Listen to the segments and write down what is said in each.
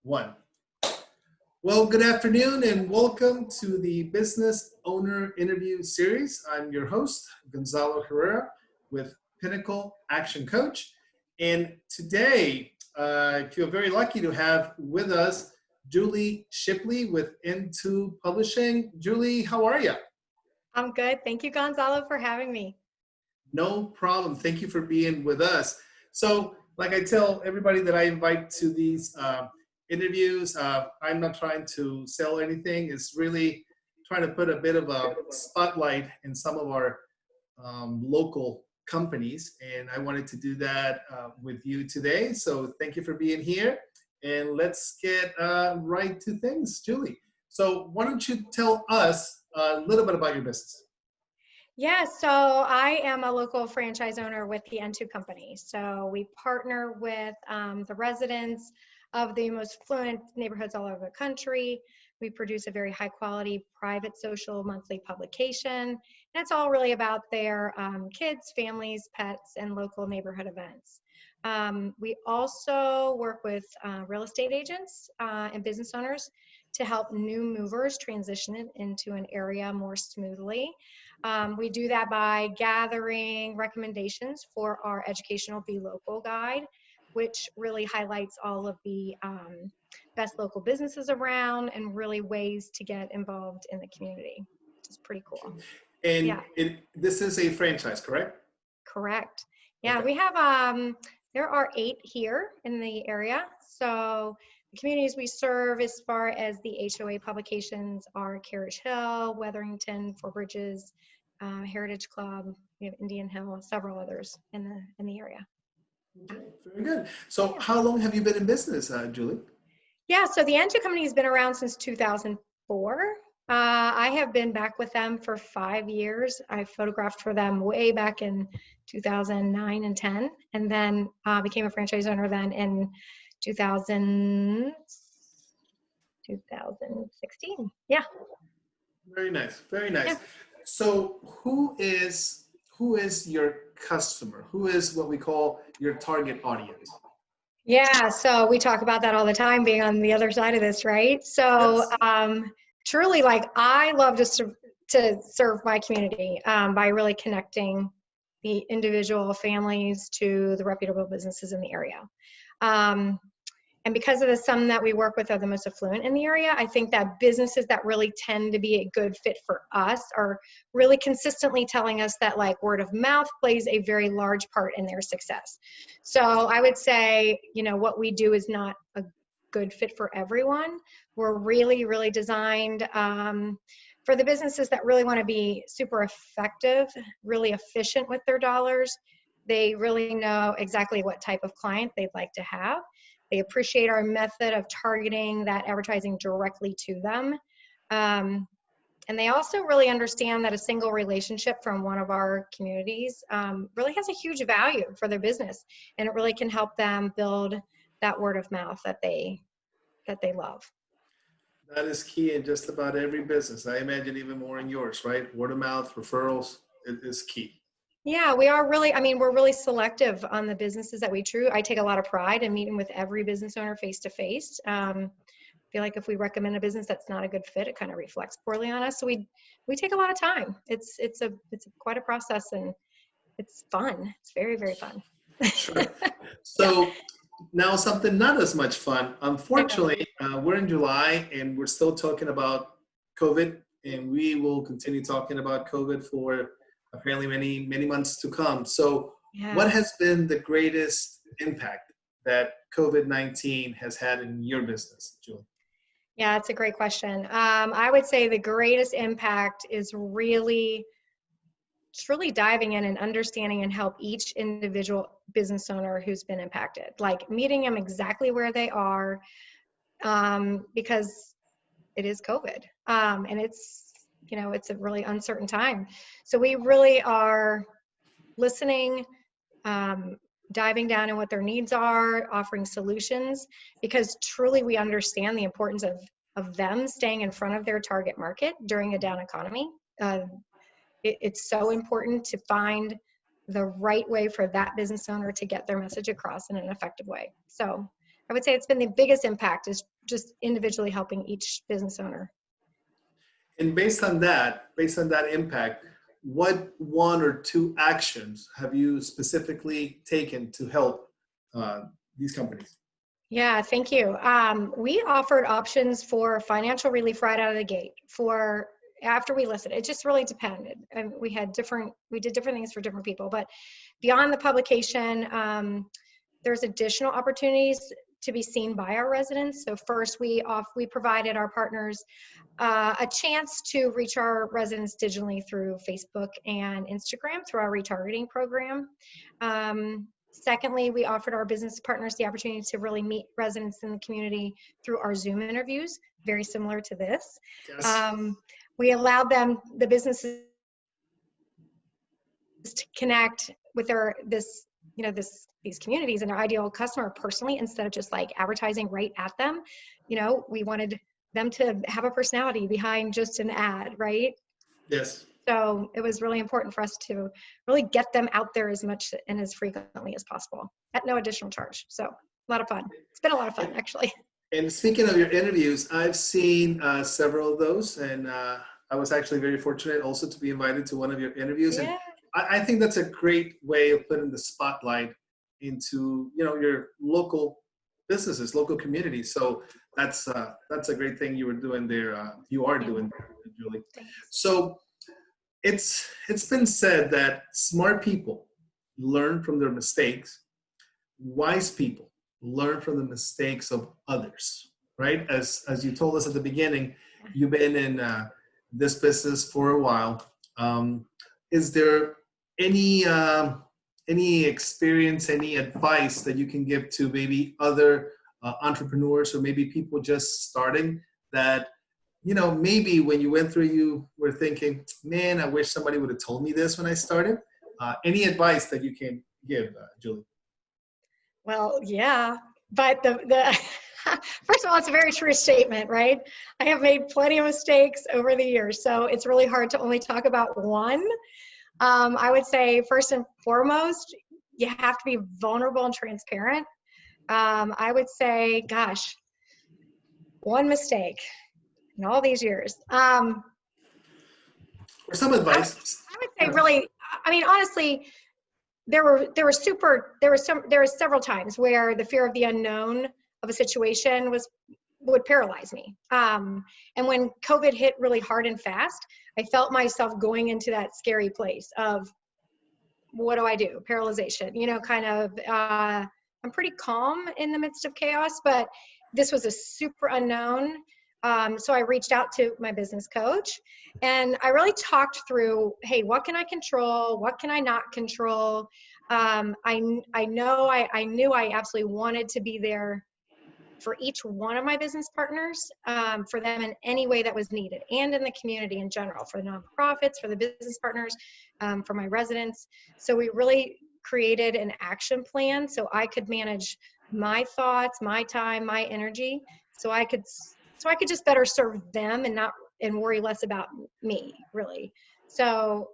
One. Well, good afternoon and welcome to the Business Owner Interview Series. I'm your host, Gonzalo Herrera with Pinnacle Action Coach. And today, I feel very lucky to have with us Julie Shipley with Into Publishing. Julie, how are you? I'm good. Thank you, Gonzalo, for having me. No problem. Thank you for being with us. So, like I tell everybody that I invite to these interviews, I'm not trying to sell anything. It's really trying to put a bit of a spotlight in some of our local companies. And I wanted to do that with you today. So, thank you for being here. And let's get right to things, Julie. So, why don't you tell us a little bit about your business? Yeah, so I am a local franchise owner with the N2 company. So we partner with the residents of the most affluent neighborhoods all over the country. We produce a very high quality private social monthly publication. And it's all really about their kids, families, pets, and local neighborhood events. We also work with real estate agents and business owners to help new movers transition into an area more smoothly. We do that by gathering recommendations for our educational Be Local guide, which really highlights all of the best local businesses around and really ways to get involved in the community, which is pretty cool. And Yeah. this is a franchise, correct? Correct. Yeah, Okay. we have, there are 8 here in the area. So the communities we serve as far as the HOA publications are Carriage Hill, Wetherington, Four Bridges, Heritage Club, we have Indian Hill, several others in the area. Okay, very good. So how long have you been in business, Julie? Yeah, so the N2 company has been around since 2004. I have been back with them for 5 years. I photographed for them way back in 2009 and 10, and then became a franchise owner then in 2016. Yeah. Very nice, very nice. Yeah. So who is your customer? Who is what we call your target audience? Yeah, so we talk about that all the time, being on the other side of this, right? So Yes. truly, like, I love to serve my community by really connecting the individual families to the reputable businesses in the area. And because of the some that we work with are the most affluent in the area, I think that businesses that really tend to be a good fit for us are really consistently telling us that, like, word of mouth plays a very large part in their success. So I would say, what we do is not a good fit for everyone. We're really, really designed for the businesses that really want to be super effective, really efficient with their dollars. They really know exactly what type of client they'd like to have. They appreciate our method of targeting that advertising directly to them. And they also really understand that a single relationship from one of our communities really has a huge value for their business. And it really can help them build that word of mouth that they love. That is key in just about every business. I imagine even more in yours, right? Word of mouth, referrals, it is key. Yeah, we are really, we're really selective on the businesses that we choose. I take a lot of pride in meeting with every business owner face to face. Feel like if we recommend a business that's not a good fit, it kind of reflects poorly on us. So we take a lot of time. It's quite a process, and it's fun. It's very, very fun. Sure. Yeah. So now something not as much fun. Unfortunately, we're in July and we're still talking about COVID, and we will continue talking about COVID for apparently many, many months to come. So Yeah. what has been the greatest impact that COVID-19 has had in your business, Julie? Yeah, it's a great question. I would say the greatest impact is really truly diving in and understanding and help each individual business owner who's been impacted, like meeting them exactly where they are, because it is COVID, and it's a really uncertain time. So we really are listening, diving down in what their needs are, offering solutions, because truly we understand the importance of them staying in front of their target market during a down economy. It's so important to find the right way for that business owner to get their message across in an effective way. So I would say it's been the biggest impact is just individually helping each business owner. And based on that impact, what one or two actions have you specifically taken to help these companies? Yeah, thank you. We offered options for financial relief right out of the gate for after we listed. It just really depended. And we did different things for different people, but beyond the publication, there's additional opportunities to be seen by our residents. So first we provided our partners a chance to reach our residents digitally through Facebook and Instagram through our retargeting program. Secondly, we offered our business partners the opportunity to really meet residents in the community through our Zoom interviews, very similar to this. Yes. We allowed the businesses to connect with these communities and their ideal customer personally instead of just like advertising right at them. We wanted them to have a personality behind just an ad, right? Yes. So it was really important for us to really get them out there as much and as frequently as possible at no additional charge. So a lot of fun. It's been a lot of fun, actually. And speaking of your interviews, I've seen several of those, and I was actually very fortunate also to be invited to one of your interviews. Yeah. And I think that's a great way of putting the spotlight into your local businesses, local communities. So that's a great thing you were doing there. You are doing there, Julie. So it's been said that smart people learn from their mistakes. Wise people learn from the mistakes of others, right? As you told us at the beginning, you've been in this business for a while. Is there any experience, any advice that you can give to maybe other entrepreneurs or maybe people just starting that, maybe when you went through, you were thinking, man, I wish somebody would have told me this when I started. Any advice that you can give, Julie? Well, yeah, but the first of all, it's a very true statement, right? I have made plenty of mistakes over the years, so it's really hard to only talk about one. I would say first and foremost, you have to be vulnerable and transparent. I would say, gosh, one mistake in all these years. Or some advice. I would say really, I mean, honestly, there were several times where the fear of the unknown of a situation would paralyze me. And when COVID hit really hard and fast, I felt myself going into that scary place of, what do I do? Paralyzation, I'm pretty calm in the midst of chaos, but this was a super unknown. So I reached out to my business coach and I really talked through, hey, what can I control? What can I not control? I knew I absolutely wanted to be there for each one of my business partners, for them in any way that was needed, and in the community in general, for the nonprofits, for the business partners, for my residents. So we really created an action plan so I could manage my thoughts, my time, my energy, so I could just better serve them and worry less about me, really. So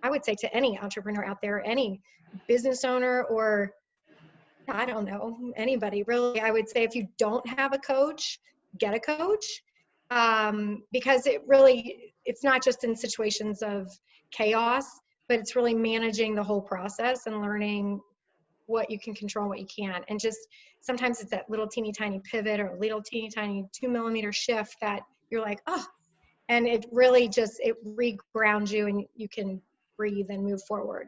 I would say to any entrepreneur out there, any business owner, or I don't know, anybody really, I would say if you don't have a coach, get a coach, because it's not just in situations of chaos, but it's really managing the whole process and learning what you can control, what you can't. And just sometimes it's that little teeny tiny pivot or little teeny tiny 2 millimeter shift that you're like, oh, and it really it regrounds you and you can breathe and move forward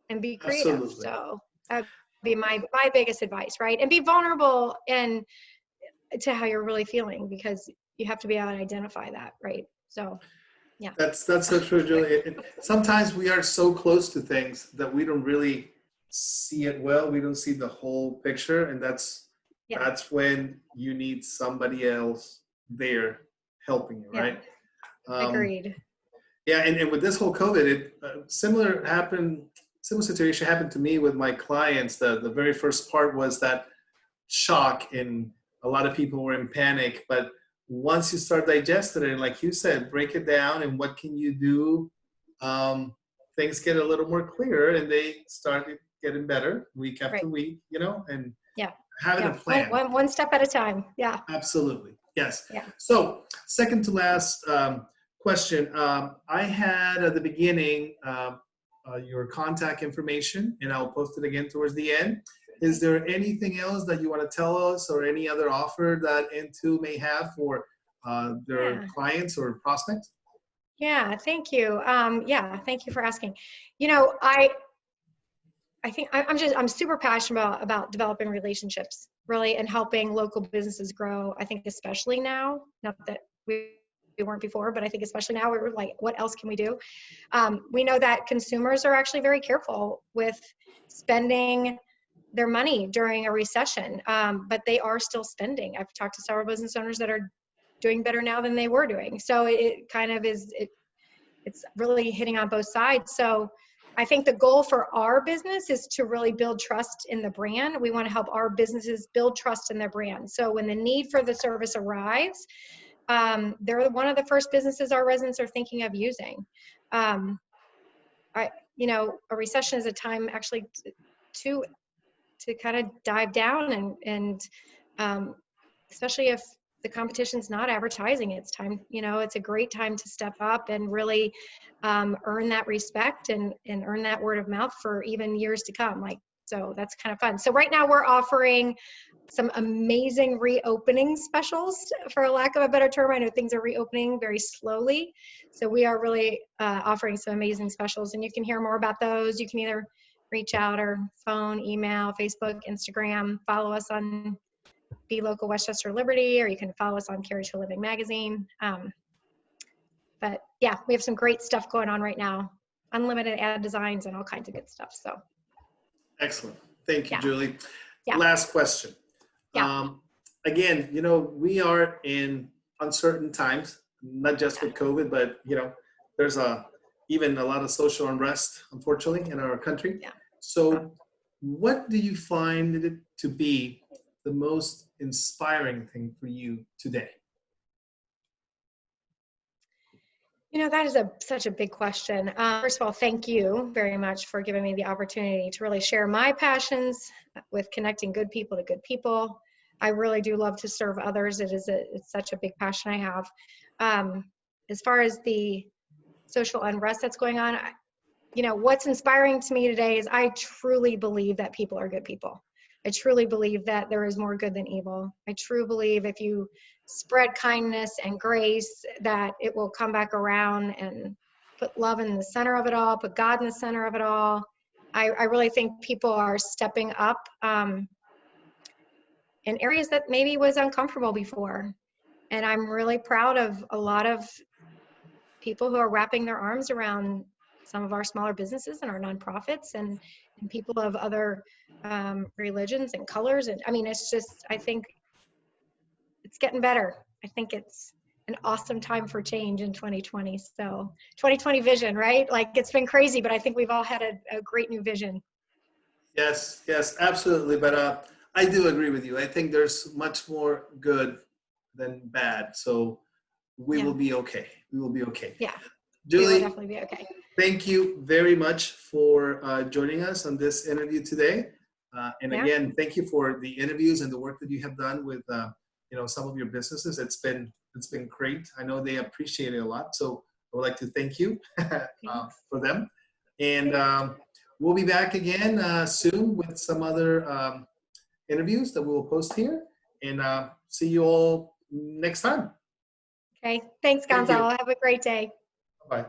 and be creative. Absolutely. So that would be my biggest advice, right? And be vulnerable and to how you're really feeling, because you have to be able to identify that, right? So yeah. That's so true, Julie. Sometimes we are so close to things that we don't really see it well. We don't see the whole picture, and that's when you need somebody else there helping you, right? Agreed. Yeah, and with this whole COVID, similar situation happened to me with my clients. The very first part was that shock, and a lot of people were in panic. But once you start digesting it, and like you said, break it down, and what can you do? Things get a little more clear, and they started getting better week after week, and having a Yeah. plan. One step at a time. Yeah. Absolutely. Yes. Yeah. So second to last question. I had at the beginning your contact information, and I'll post it again towards the end. Is there anything else that you want to tell us, or any other offer that N2 may have for their Yeah. clients or prospects? Yeah. Thank you. Yeah. Thank you for asking. I think I'm super passionate about developing relationships, really, and helping local businesses grow. I think especially now, not that we weren't before, but I think especially now we're like, what else can we do? We know that consumers are actually very careful with spending their money during a recession, but they are still spending. I've talked to several business owners that are doing better now than they were doing. So it kind of is, it's really hitting on both sides. So I think the goal for our business is to really build trust in the brand. We want to help our businesses build trust in their brand. So when the need for the service arrives, they're one of the first businesses our residents are thinking of using. A recession is a time actually to kind of dive down and especially if the competition's not advertising, it's time, it's a great time to step up and really earn that respect and earn that word of mouth for even years to come. So that's kind of fun. So right now we're offering some amazing reopening specials, for lack of a better term. I know things are reopening very slowly. So we are really offering some amazing specials, and you can hear more about those. You can either reach out or phone, email, Facebook, Instagram, follow us on Be Local Westchester Liberty, or you can follow us on Carriage to Living magazine. But yeah, we have some great stuff going on right now. Unlimited ad designs and all kinds of good stuff. So Excellent. Thank you, yeah, Julie. yeah, Last question. yeah, Again, we are in uncertain times, not just with COVID, but there's even a lot of social unrest, unfortunately, in our country. yeah. So what do you find it to be the most inspiring thing for you today? That is such a big question. First of all, thank you very much for giving me the opportunity to really share my passions with connecting good people to good people. I really do love to serve others. It's such a big passion I have. As far as the social unrest that's going on, what's inspiring to me today is I truly believe that people are good people. I truly believe that there is more good than evil. I truly believe if you spread kindness and grace, that it will come back around and put love in the center of it all, put God in the center of it all. I really think people are stepping up in areas that maybe was uncomfortable before. And I'm really proud of a lot of people who are wrapping their arms around some of our smaller businesses and our nonprofits and people of other religions and colors. And I mean, I think it's getting better. I think it's an awesome time for change in 2020. So 2020 vision, right? It's been crazy, but I think we've all had a great new vision. Yes, absolutely. But I do agree with you. I think there's much more good than bad. So we will be okay. We will be okay. Yeah, we will Julie, definitely be okay. thank you very much for joining us on this interview today. And again, thank you for the interviews and the work that you have done with some of your businesses. It's been great. I know they appreciate it a lot. So I would like to thank you for them. And we'll be back again soon with some other interviews that we will post here. And see you all next time. Okay. Thanks, Gonzalo. Have a great day. Bye.